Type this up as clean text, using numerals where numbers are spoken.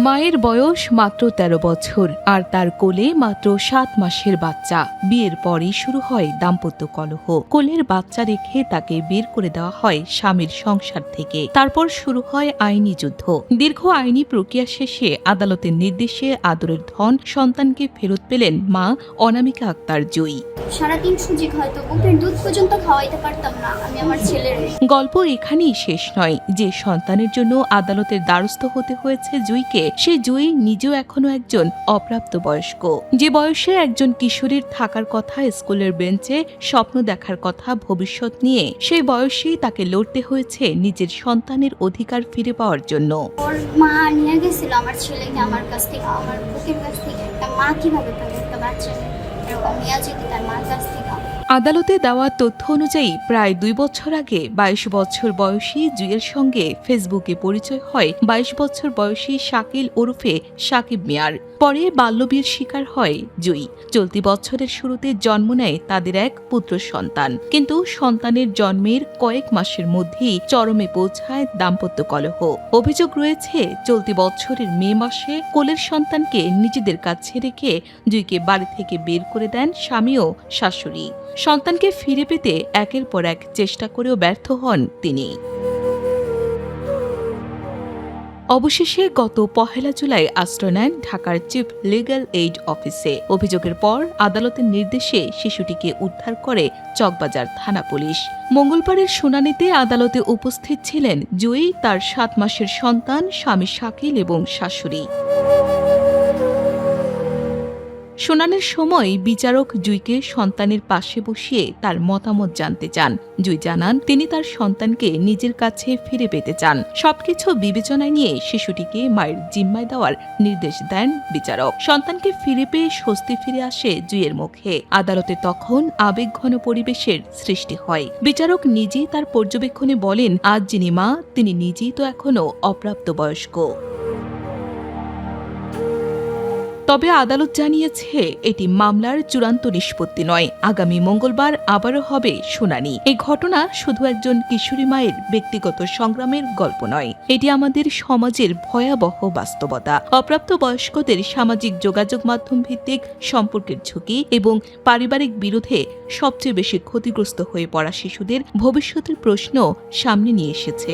মায়ের বয়স মাত্র ১৩ বছর আর তার কোলে মাত্র ৭ মাসের বাচ্চা। বিয়ের পরই শুরু হয় দাম্পত্য কলহ। কোলের বাচ্চা রেখে তাকে বের করে দেওয়া হয় স্বামীর সংসার থেকে। তারপর শুরু হয় আইনি যুদ্ধ। দীর্ঘ আইনি প্রক্রিয়া শেষে আদালতের নির্দেশে আদরের ধন সন্তানকে ফেরত পেলেন মা অনামিকা আক্তার জয়ী। সারাদিন সুজি হয়তো বুকের দুধ পর্যন্ত খাওয়াইতে পারতাম না আমি আমার ছেলের। গল্প এখানেই শেষ নয়। যে সন্তানের জন্য আদালতের দ্বারস্থ হতে হয়েছে জয়ীকে, সে জয়ী নিজেও এখনো একজন অপ্রাপ্তবয়স্ক। যে বয়সে একজন কিশোরীর থাকার কথা স্কুলের বেঞ্চে, স্বপ্ন দেখার কথা ভবিষ্যৎ নিয়ে, সেই বয়সেই তাকে লড়তে হয়েছে নিজের সন্তানের অধিকার ফিরে পাওয়ার জন্য। ওর মা নিয়ে গেছিল আমার ছেলেকে আমার কাছ থেকে, আমার বুকের কাছ থেকে। একটা মা কিভাবে পাবে একটা বাচ্চা এরকম নিয়ে যেতে তার মার কাছ থেকে? আদালতে দেওয়া তথ্য অনুযায়ী প্রায় ২ বছর আগে ২২ বছর বয়সী জুয়ের সঙ্গে ফেসবুকে পরিচয় হয় ২২ বছর বয়সী শাকিল ওরফে সাকিব মিয়ার। পরে বাল্যবিয়ের শিকার হয় জয়ী। চলতি বছরের শুরুতে জন্ম নেয় তাদের এক পুত্র সন্তান। কিন্তু সন্তানের জন্মের কয়েক মাসের মধ্যেই চরমে পৌঁছায় দাম্পত্য কলহ। অভিযোগ রয়েছে চলতি বছরের মে মাসে কোলের সন্তানকে নিজেদের কাছে রেখে জয়ীকে বাড়ি থেকে বের করে দেন স্বামী ও শাশুড়ি। সন্তানকে ফিরে পেতে একের পর এক চেষ্টা করেও ব্যর্থ হন তিনি। অবশেষে গত ১ জুলাই আশ্রয় নেন ঢাকার চিফ লিগ্যাল এইড অফিসে। অভিযোগের পর আদালতের নির্দেশে শিশুটিকে উদ্ধার করে চকবাজার থানা পুলিশ। মঙ্গলবারের শুনানিতে আদালতে উপস্থিত ছিলেন জয়ী, তার ৭ মাসের সন্তান, স্বামী শাকিল এবং শাশুড়ি। শুনানির সময় বিচারক জুইকে সন্তানের পাশে বসিয়ে তার মতামত জানতে চান। জুই জানান তিনি তার সন্তানকে নিজের কাছে ফিরে পেতে চান। সবকিছু বিবেচনায় নিয়ে শিশুটিকে মায়ের জিম্মায় দেওয়ার নির্দেশ দেন বিচারক। সন্তানকে ফিরে পেয়ে স্বস্তি ফিরে আসে জুইয়ের মুখে। আদালতে তখন আবেগঘন পরিবেশের সৃষ্টি হয়। বিচারক নিজেই তার পর্যবেক্ষণে বলেন, আজ যিনি মা তিনি নিজেই তো এখনো অপ্রাপ্তবয়স্ক। তবে আদালত জানিয়েছে এটি মামলার চূড়ান্ত নিষ্পত্তি নয়। আগামী মঙ্গলবার আবারও হবে শুনানি। এই ঘটনা শুধু একজন কিশোরী মায়ের ব্যক্তিগত সংগ্রামের গল্প নয়, এটি আমাদের সমাজের ভয়াবহ বাস্তবতা। অপ্রাপ্তবয়স্কদের সামাজিক যোগাযোগ মাধ্যম ভিত্তিক সম্পর্কের ঝুঁকি এবং পারিবারিক বিরোধে সবচেয়ে বেশি ক্ষতিগ্রস্ত হয়ে পড়া শিশুদের ভবিষ্যতের প্রশ্ন সামনে নিয়ে এসেছে।